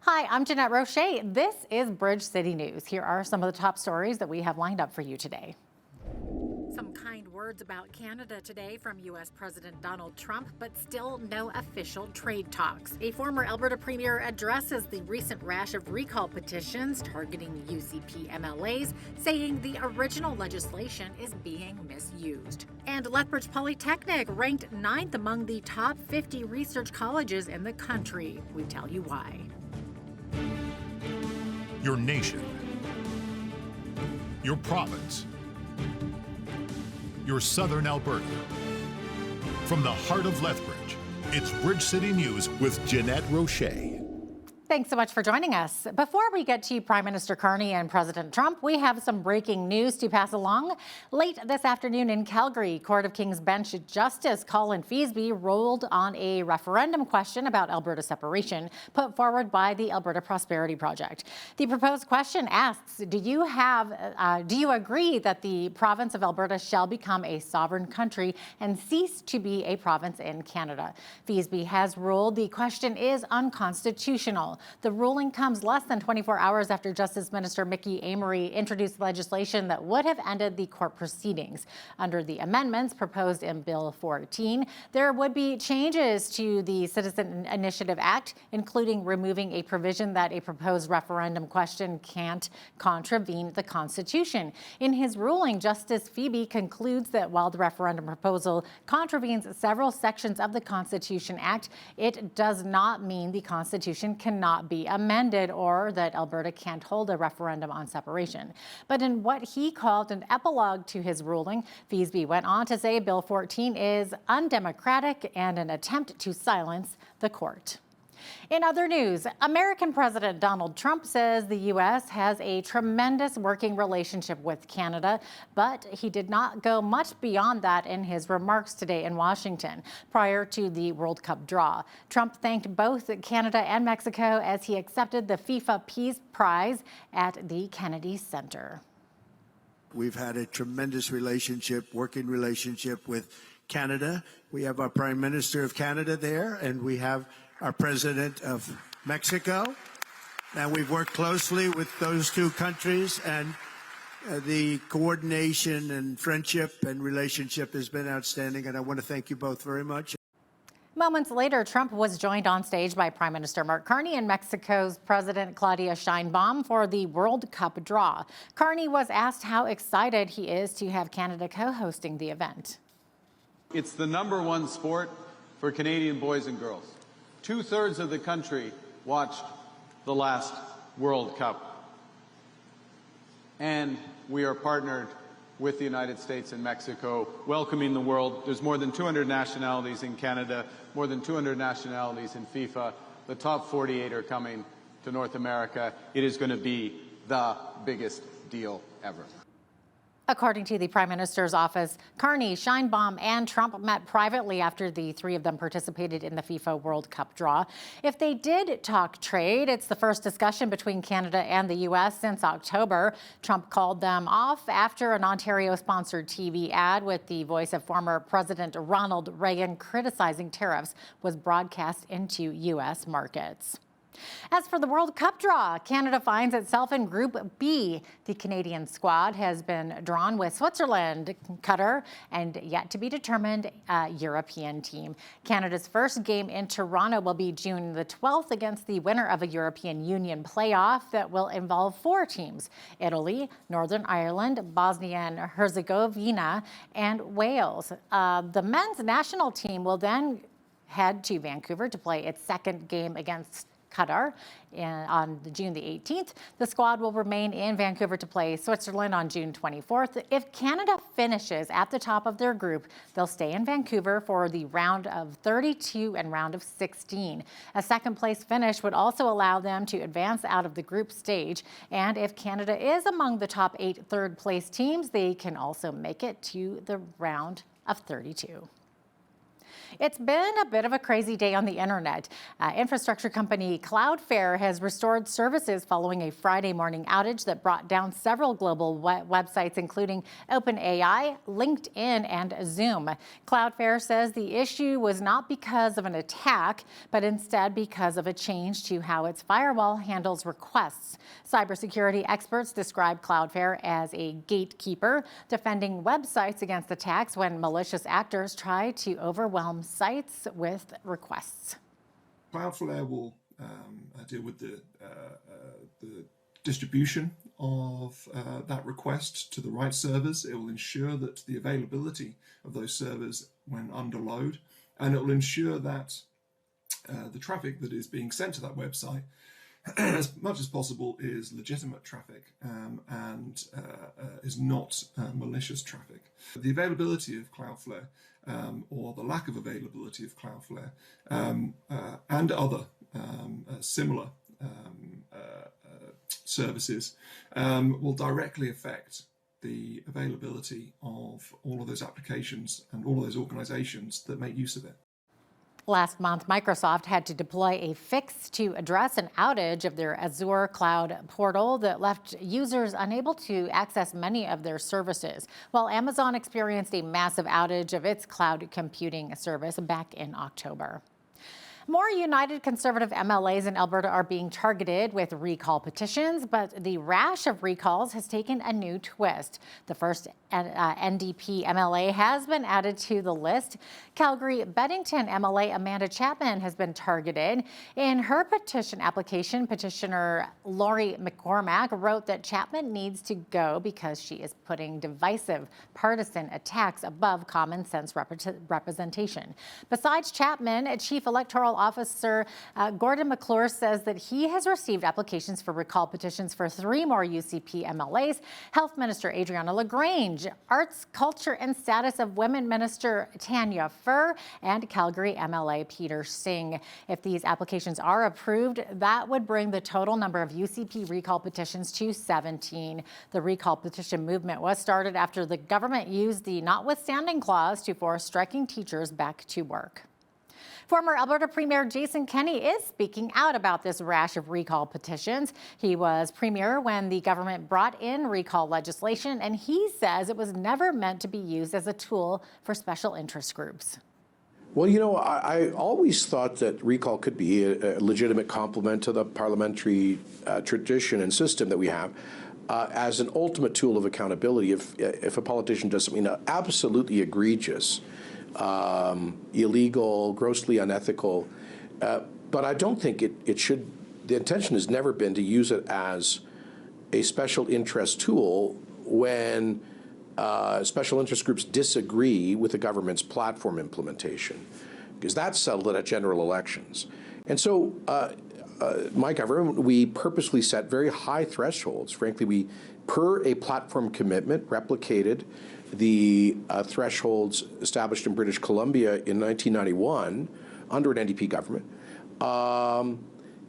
Hi, I'm Jeanette Roche. This is Bridge City News. Here are some of the top stories that we have lined up for you today. Some kind words about Canada today from U.S. President Donald Trump, but still no official trade talks. A former Alberta Premier addresses the recent rash of recall petitions targeting UCP MLAs, saying the original legislation is being misused. And Lethbridge Polytechnic ranked 9th among the top 50 research colleges in the country. We tell you why. Your nation, your province, your southern Alberta. From the heart of Lethbridge, it's Bridge City News with Jeanette Roche. Thanks so much for joining us. Before we get to Prime Minister Carney and President Trump, we have some breaking news to pass along. Late this afternoon in Calgary, Court of King's Bench Justice Colin Feasby ruled on a referendum question about Alberta separation put forward by the Alberta Prosperity Project. The proposed question asks, do you agree that the province of Alberta shall become a sovereign country and cease to be a province in Canada? Feasby has ruled the question is unconstitutional. The ruling comes less than 24 hours after Justice Minister Mickey Amery introduced legislation that would have ended the court proceedings. Under the amendments proposed in Bill 14, there would be changes to the Citizen Initiative Act, including removing a provision that a proposed referendum question can't contravene the Constitution. In his ruling, Justice Feasby concludes that while the referendum proposal contravenes several sections of the Constitution Act, it does not mean the Constitution cannot be amended or that Alberta can't hold a referendum on separation. But in what he called an epilogue to his ruling, Feasby went on to say Bill 14 is undemocratic and an attempt to silence the court. In other news, American President Donald Trump says the U.S. has a tremendous working relationship with Canada, but he did not go much beyond that in his remarks today in Washington prior to the World Cup draw. Trump thanked both Canada and Mexico as he accepted the FIFA Peace Prize at the Kennedy Center. We've had a tremendous working relationship with Canada. We have our Prime Minister of Canada there, and we have our President of Mexico. And we've worked closely with those two countries, and the coordination and friendship and relationship has been outstanding, and I want to thank you both very much. Moments later, Trump was joined on stage by Prime Minister Mark Carney and Mexico's President Claudia Sheinbaum for the World Cup draw. Carney was asked how excited he is to have Canada co-hosting the event. It's the #1 sport for Canadian boys and girls. 2/3 of the country watched the last World Cup. And we are partnered with the United States and Mexico, welcoming the world. There's more than 200 nationalities in Canada, more than 200 nationalities in FIFA. The top 48 are coming to North America. It is going to be the biggest deal ever. According to the Prime Minister's office, Carney, Sheinbaum, and Trump met privately after the three of them participated in the FIFA World Cup draw. If they did talk trade, it's the first discussion between Canada and the U.S. since October. Trump called them off after an Ontario-sponsored TV ad with the voice of former President Ronald Reagan criticizing tariffs was broadcast into U.S. markets. As for the World Cup draw, Canada finds itself in Group B. The Canadian squad has been drawn with Switzerland, Qatar, and yet to be determined European team. Canada's first game in Toronto will be June the 12th against the winner of a European Union playoff that will involve 4 teams: Italy, Northern Ireland, Bosnia and Herzegovina, and Wales. The men's national team will then head to Vancouver to play its second game against Qatar on June the 18th. The squad will remain in Vancouver to play Switzerland on June 24th. If Canada finishes at the top of their group, they'll stay in Vancouver for the round of 32 and round of 16. A second-place finish would also allow them to advance out of the group stage. And if Canada is among the top 8 third-place teams, they can also make it to the round of 32. It's been a bit of a crazy day on the internet. Infrastructure company Cloudflare has restored services following a Friday morning outage that brought down several global websites, including OpenAI, LinkedIn, and Zoom. Cloudflare says the issue was not because of an attack, but instead because of a change to how its firewall handles requests. Cybersecurity experts describe Cloudflare as a gatekeeper, defending websites against attacks when malicious actors try to overwhelm sites with requests. Cloudflare will deal with the distribution of that request to the right servers. It will ensure that the availability of those servers when under load, and it will ensure that the traffic that is being sent to that website as much as possible is legitimate traffic and is not malicious traffic. The availability of Cloudflare or the lack of availability of Cloudflare and other similar services will directly affect the availability of all of those applications and all of those organizations that make use of it. Last month, Microsoft had to deploy a fix to address an outage of their Azure cloud portal that left users unable to access many of their services, while Amazon experienced a massive outage of its cloud computing service back in October. More United Conservative MLAs in Alberta are being targeted with recall petitions, but the rash of recalls has taken a new twist. The first NDP MLA has been added to the list. Calgary-Beddington MLA Amanda Chapman has been targeted. In her petition application, petitioner Laurie McCormack wrote that Chapman needs to go because she is putting divisive partisan attacks above common sense representation. Besides Chapman, Chief Electoral Officer Gordon McClure says that he has received applications for recall petitions for 3 more UCP MLAs, Health Minister Adriana LaGrange, Arts, Culture and Status of Women Minister Tanya Furr, and Calgary MLA Peter Singh. If these applications are approved, that would bring the total number of UCP recall petitions to 17. The recall petition movement was started after the government used the notwithstanding clause to force striking teachers back to work. Former Alberta Premier Jason Kenney is speaking out about this rash of recall petitions. He was premier when the government brought in recall legislation, and he says it was never meant to be used as a tool for special interest groups. Well, you know, I always thought that recall could be a legitimate complement to the parliamentary tradition and system that we have as an ultimate tool of accountability. If a politician does something absolutely egregious, illegal, grossly unethical, but I don't think it should. The intention has never been to use it as a special interest tool when special interest groups disagree with the government's platform implementation, because that's settled at general elections. And so my government, we purposely set very high thresholds. Frankly, we, per a platform commitment, replicated the thresholds established in British Columbia in 1991 under an NDP government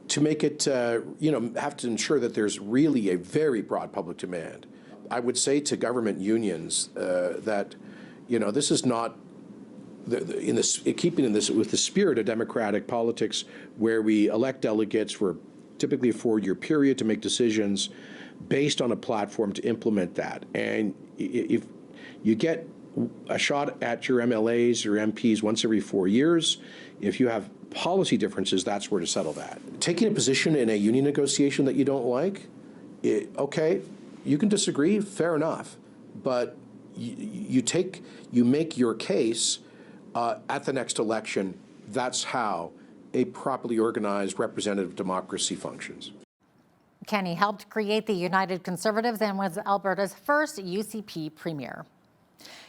to make it, have to ensure that there's really a very broad public demand. I would say to government unions that, this is not, keeping in this with the spirit of democratic politics, where we elect delegates for typically a 4-year period to make decisions based on a platform to implement that. And if you get a shot at your MLAs or MPs once every 4 years, if you have policy differences, that's where to settle that. Taking a position in a union negotiation that you don't like, okay, you can disagree, fair enough, but you make your case at the next election. That's how a properly organized representative democracy functions. Kenney helped create the United Conservatives and was Alberta's first UCP premier.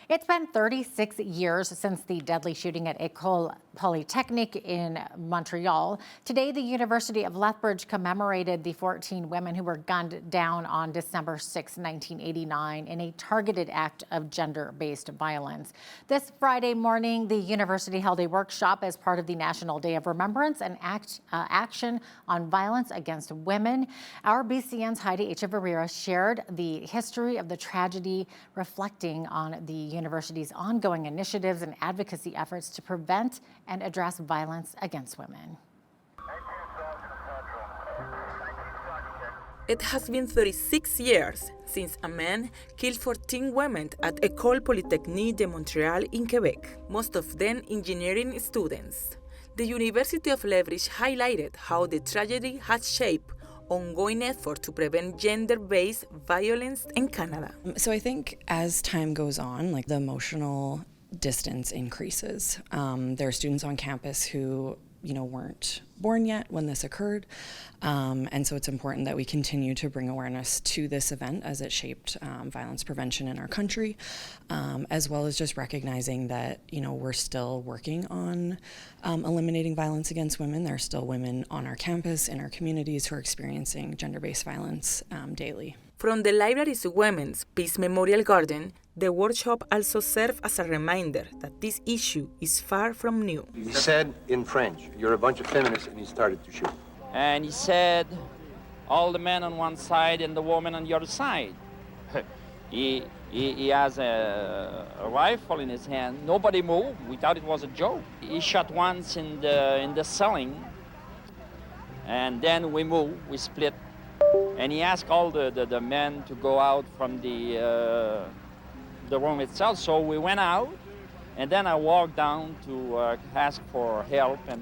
It's been 36 years since the deadly shooting at École Polytechnique in Montreal. Today, the University of Lethbridge commemorated the 14 women who were gunned down on December 6, 1989 in a targeted act of gender-based violence. This Friday morning, the university held a workshop as part of the National Day of Remembrance and Action on Violence Against Women. Our BCN's Heidi Echevarria shared the history of the tragedy, reflecting on the university's ongoing initiatives and advocacy efforts to prevent and address violence against women. It has been 36 years since a man killed 14 women at École Polytechnique de Montréal in Quebec, most of them engineering students. The University of Lethbridge highlighted how the tragedy has shaped ongoing effort to prevent gender-based violence in Canada. So I think as time goes on, the emotional distance increases. There are students on campus who weren't born yet when this occurred. And so it's important that we continue to bring awareness to this event as it shaped violence prevention in our country, as well as just recognizing that, we're still working on eliminating violence against women. There are still women on our campus, in our communities, who are experiencing gender-based violence daily. From the library's Women's Peace Memorial Garden, the workshop also served as a reminder that this issue is far from new. He said in French, "You're a bunch of feminists," and he started to shoot. And he said, all the men on one side and the woman on the other side. He has a rifle in his hand. Nobody moved. We thought it was a joke. He shot once in the ceiling, and then we moved, we split. And he asked all the men to go out from the room itself. So we went out, and then I walked down to ask for help and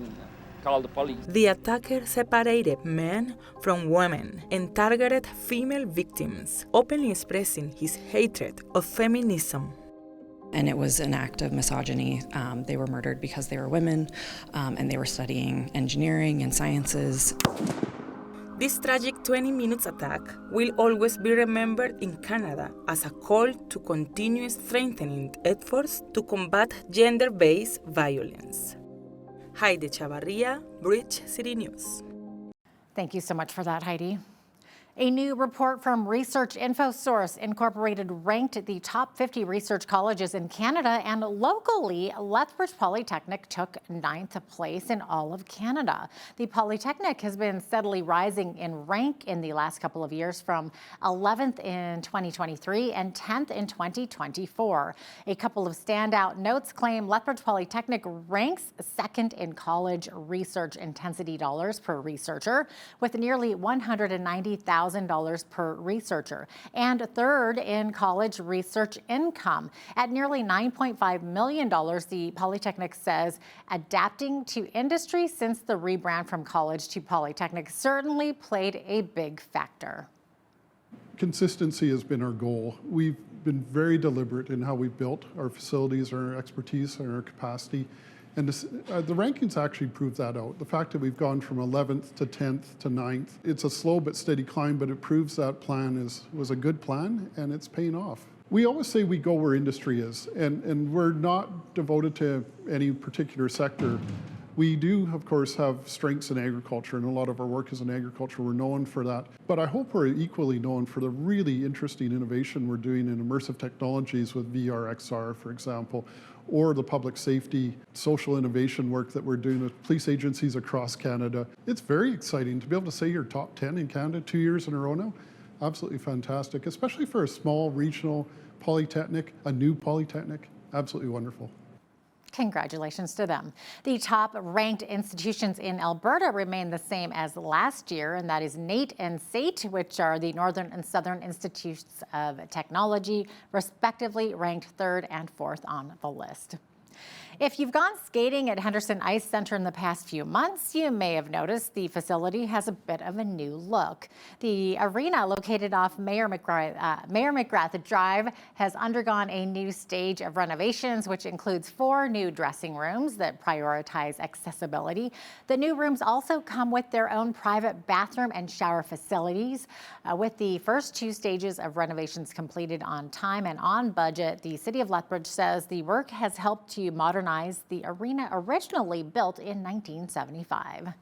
call the police. The attacker separated men from women and targeted female victims, openly expressing his hatred of feminism. And it was an act of misogyny. They were murdered because they were women, and they were studying engineering and sciences. This tragic 20 minutes attack will always be remembered in Canada as a call to continue strengthening efforts to combat gender-based violence. Heidi Chavarria, Bridge City News. Thank you so much for that, Heidi. A new report from Research InfoSource Incorporated ranked the top 50 research colleges in Canada, and locally, Lethbridge Polytechnic took 9th place in all of Canada. The Polytechnic has been steadily rising in rank in the last couple of years, from 11th in 2023 and 10th in 2024. A couple of standout notes claim Lethbridge Polytechnic ranks 2nd in college research intensity dollars per researcher, with nearly $190,000 per researcher, and 3rd in college research income at nearly $9.5 million. The Polytechnic says adapting to industry since the rebrand from college to Polytechnic certainly played a big factor. Consistency has been our goal. We've been very deliberate in how we've built our facilities, our expertise, and our capacity. And the rankings actually prove that out. The fact that we've gone from 11th to 10th to 9th, it's a slow but steady climb, but it proves that plan was a good plan, and it's paying off. We always say we go where industry is, and we're not devoted to any particular sector. We do, of course, have strengths in agriculture, and a lot of our work is in agriculture. We're known for that. But I hope we're equally known for the really interesting innovation we're doing in immersive technologies with VR, XR, for example, or the public safety, social innovation work that we're doing with police agencies across Canada. It's very exciting to be able to say you're top 10 in Canada 2 years in a row now. Absolutely fantastic, especially for a small regional polytechnic, a new polytechnic. Absolutely wonderful. Congratulations to them. The top ranked institutions in Alberta remain the same as last year, and that is NAIT and SAIT, which are the Northern and Southern Institutes of Technology, respectively ranked 3rd and 4th on the list. If you've gone skating at Henderson Ice Center in the past few months, you may have noticed the facility has a bit of a new look. The arena, located off Mayor McGrath Drive, has undergone a new stage of renovations, which includes 4 new dressing rooms that prioritize accessibility. The new rooms also come with their own private bathroom and shower facilities. With the first 2 stages of renovations completed on time and on budget, the City of Lethbridge says the work has helped to modernize the arena originally built in 1975.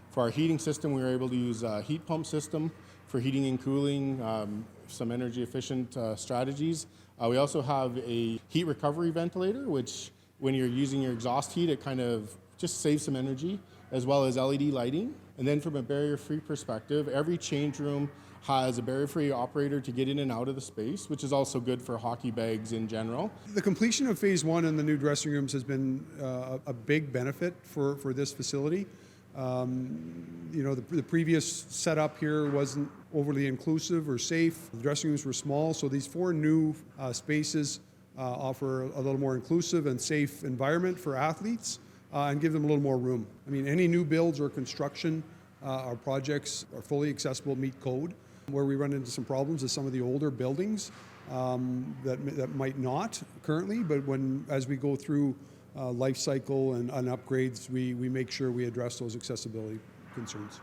For our heating system, we were able to use a heat pump system for heating and cooling, some energy efficient strategies. We also have a heat recovery ventilator, which when you're using your exhaust heat, it kind of just saves some energy, as well as LED lighting. And then from a barrier-free perspective, every change room has a barrier-free operator to get in and out of the space, which is also good for hockey bags in general. The completion of phase 1 and the new dressing rooms has been a big benefit for this facility. The previous setup here wasn't overly inclusive or safe. The dressing rooms were small, so these 4 new spaces offer a little more inclusive and safe environment for athletes and give them a little more room. I mean, any new builds or construction, our projects are fully accessible, meet code. Where we run into some problems is some of the older buildings that might not currently, but as we go through life cycle and upgrades, we make sure we address those accessibility concerns.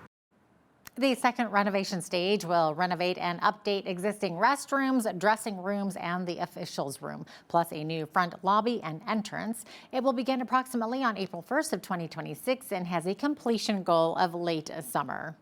The second renovation stage will renovate and update existing restrooms, dressing rooms, and the officials room, plus a new front lobby and entrance. It will begin approximately on April 1st of 2026 and has a completion goal of late summer.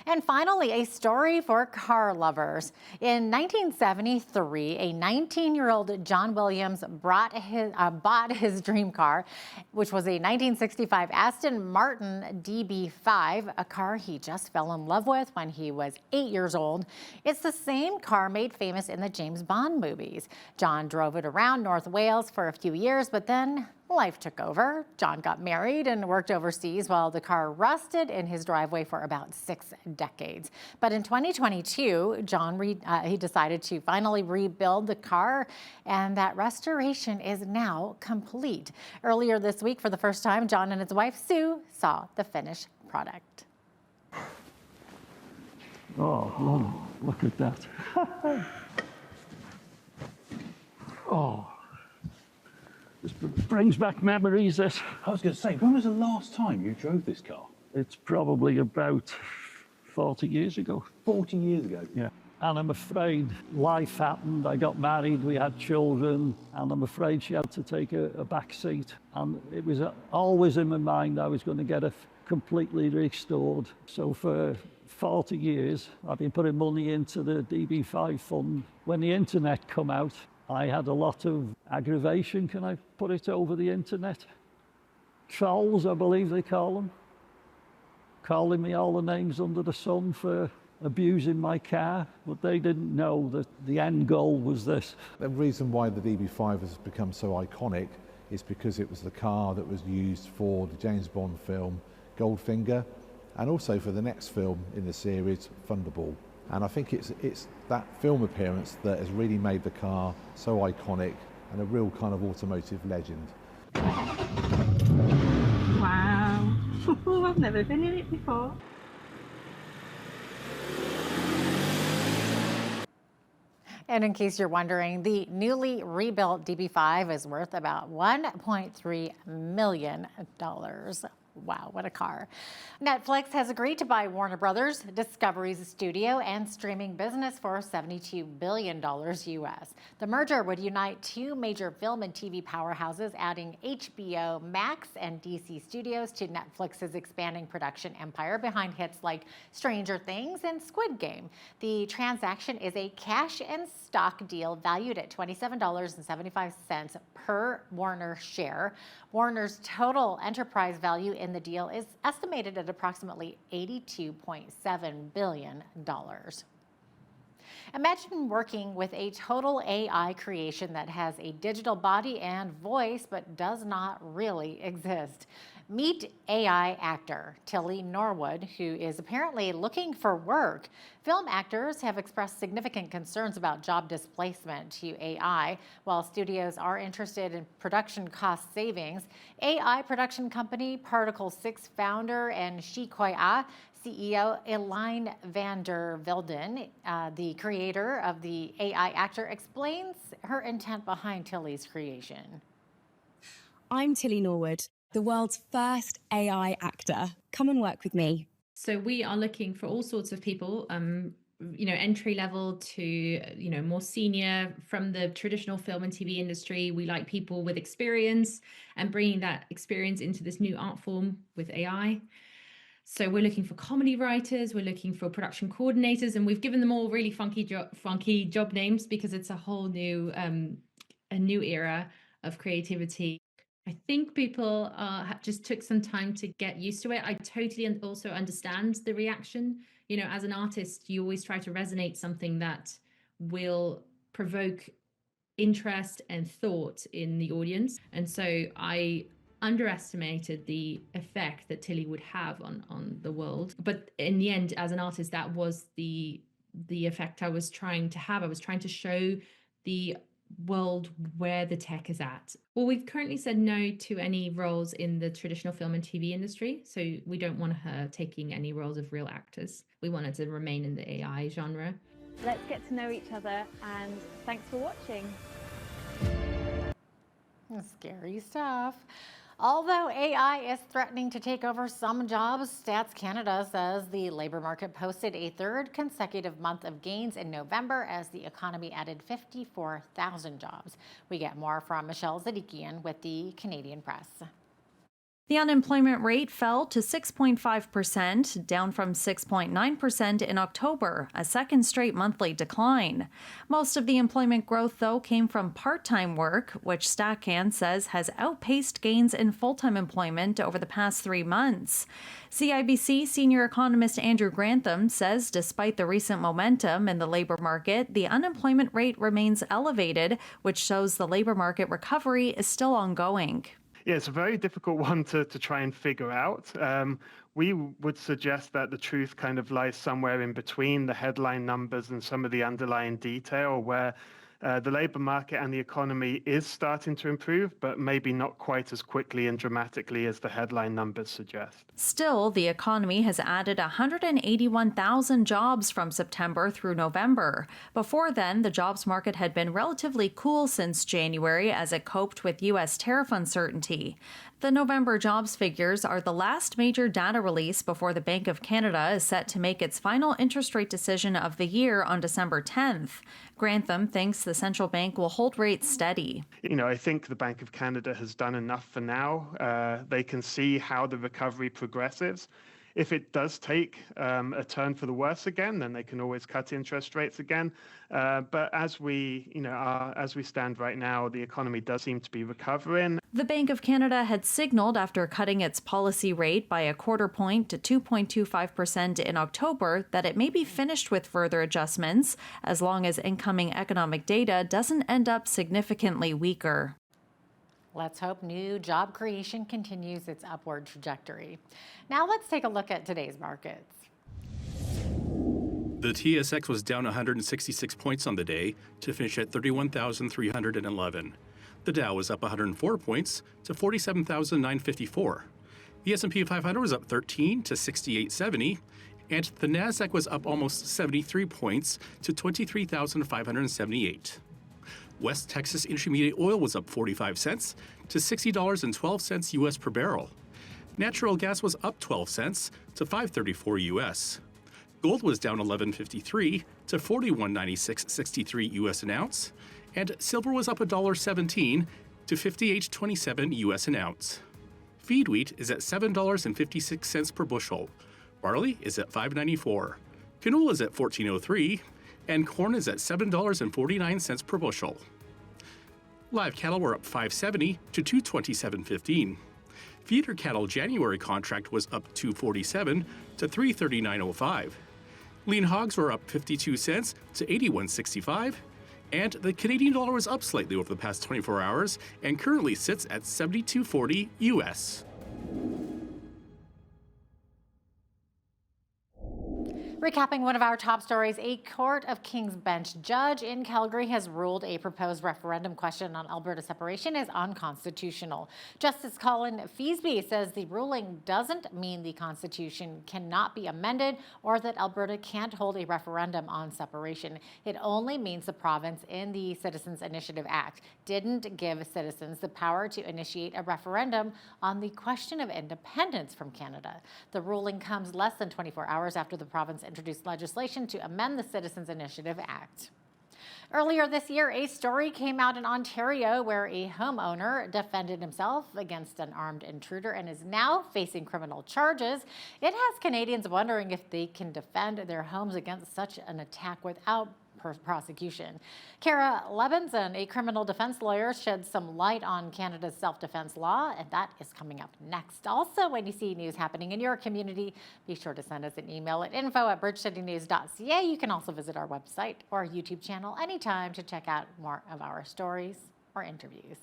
And finally, a story for car lovers. In 1973, a 19-year-old John Williams bought his dream car, which was a 1965 Aston Martin DB5, a car he just fell in love with when he was 8 years old. It's the same car made famous in the James Bond movies. John drove it around North Wales for a few years, but then life took over. John got married and worked overseas while the car rusted in his driveway for about 6 decades. But in 2022, John he decided to finally rebuild the car, and that restoration is now complete. Earlier this week, for the first time, John and his wife Sue saw the finished product. Oh, look at that. Oh. This brings back memories. I was going to say, when was the last time you drove this car? It's probably about 40 years ago. 40 years ago? Yeah. And I'm afraid life happened. I got married, we had children, and I'm afraid she had to take a back seat. And it was always in my mind I was going to get it completely restored. So for 40 years, I've been putting money into the DB5 fund. When the internet come out, I had a lot of aggravation, can I put it over the internet? Trolls, I believe they call them. Calling me all the names under the sun for abusing my car, but they didn't know that the end goal was this. The reason why the DB5 has become so iconic is because it was the car that was used for the James Bond film Goldfinger, and also for the next film in the series, Thunderball. And I think it's that film appearance that has really made the car so iconic and a real kind of automotive legend. Wow, I've never been in it before. And in case you're wondering, the newly rebuilt DB5 is worth about $1.3 million. Wow, what a car. Netflix has agreed to buy Warner Brothers, Discovery's studio and streaming business for $72 billion US. The merger would unite 2 major film and TV powerhouses, adding HBO Max and DC Studios to Netflix's expanding production empire behind hits like Stranger Things and Squid Game. The transaction is a cash and stock deal valued at $27.75 per Warner share. Warner's total enterprise value in the deal is estimated at approximately $82.7 billion. Imagine working with a total AI creation that has a digital body and voice but does not really exist. Meet AI actor Tilly Norwood, who is apparently looking for work. Film actors have expressed significant concerns about job displacement to AI. While studios are interested in production cost savings, AI production company Particle 6 founder and Shikoya CEO Elaine van der Velden, the creator of the AI actor, explains her intent behind Tilly's creation. I'm Tilly Norwood, the world's first AI actor. Come and work with me. So we are looking for all sorts of people, entry level to, more senior from the traditional film and TV industry. We like people with experience and bringing that experience into this new art form with AI. So we're looking for comedy writers, we're looking for production coordinators, and we've given them all really funky job names because it's a whole new, a new era of creativity. I think people just took some time to get used to it. I totally also understand the reaction. You know, as an artist, you always try to resonate something that will provoke interest and thought in the audience. And so I underestimated the effect that Tilly would have on the world. But in the end, as an artist, that was the effect I was trying to have. I was trying to show the world where the tech is at. Well, we've currently said no to any roles in the traditional film and TV industry, so we don't want her taking any roles of real actors. We wanted to remain in the AI genre. Let's get to know each other, and thanks for watching. Scary stuff. Although AI is threatening to take over some jobs, Stats Canada says the labor market posted a third consecutive month of gains in November as the economy added 54,000 jobs. We get more from Michelle Zadikian with the Canadian Press. The unemployment rate fell to 6.5%, down from 6.9% in October, a second straight monthly decline. Most of the employment growth, though, came from part-time work, which StatCan says has outpaced gains in full-time employment over the past 3 months. CIBC senior economist Andrew Grantham says despite the recent momentum in the labor market, the unemployment rate remains elevated, which shows the labor market recovery is still ongoing. Yeah, it's a very difficult one to try and figure out. We would suggest that the truth kind of lies somewhere in between the headline numbers and some of the underlying detail, where the labor market and the economy is starting to improve, but maybe not quite as quickly and dramatically as the headline numbers suggest. Still, the economy has added 181,000 jobs from September through November. Before then, the jobs market had been relatively cool since January as it coped with U.S. tariff uncertainty. The November jobs figures are the last major data release before the Bank of Canada is set to make its final interest rate decision of the year on December 10th. Grantham thinks the central bank will hold rates steady. You know, I think the Bank of Canada has done enough for now. They can see how the recovery progresses. If it does take a turn for the worse again, then they can always cut interest rates again. But as we stand right now, the economy does seem to be recovering. The Bank of Canada had signaled after cutting its policy rate by a quarter point to 2.25% in October that it may be finished with further adjustments as long as incoming economic data doesn't end up significantly weaker. Let's hope new job creation continues its upward trajectory. Now let's take a look at today's markets. The TSX was down 166 points on the day to finish at 31,311. The Dow was up 104 points to 47,954. The S&P 500 was up 13 to 6870, and the Nasdaq was up almost 73 points to 23,578. West Texas Intermediate Oil was up 45 cents to $60.12 U.S. per barrel. Natural gas was up 12 cents to $5.34 U.S. Gold was down 11.53 to 41.9663 U.S. an ounce, and silver was up $1.17 to 58.27 U.S. an ounce. Feed wheat is at $7.56 per bushel. Barley is at $5.94. Canola is at $14.03. And corn is at $7.49 per bushel. Live cattle were up $5.70 to $227.15. Feeder cattle January contract was up $2.47 to $339.05. Lean hogs were up 52 cents to $81.65. And the Canadian dollar was up slightly over the past 24 hours and currently sits at $72.40 US. Recapping one of our top stories, a Court of King's Bench judge in Calgary has ruled a proposed referendum question on Alberta separation is unconstitutional. Justice Colin Feasby says the ruling doesn't mean the Constitution cannot be amended or that Alberta can't hold a referendum on separation. It only means the province in the Citizens Initiative Act didn't give citizens the power to initiate a referendum on the question of independence from Canada. The ruling comes less than 24 hours after the province introduced legislation to amend the Citizens Initiative Act. Earlier this year, a story came out in Ontario where a homeowner defended himself against an armed intruder and is now facing criminal charges. It has Canadians wondering if they can defend their homes against such an attack without prosecution. Kara Levinson, a criminal defense lawyer, shed some light on Canada's self-defense law, and that is coming up next. Also, when you see news happening in your community, be sure to send us an email at info@bridgecitynews.ca. You can also visit our website or YouTube channel anytime to check out more of our stories or interviews.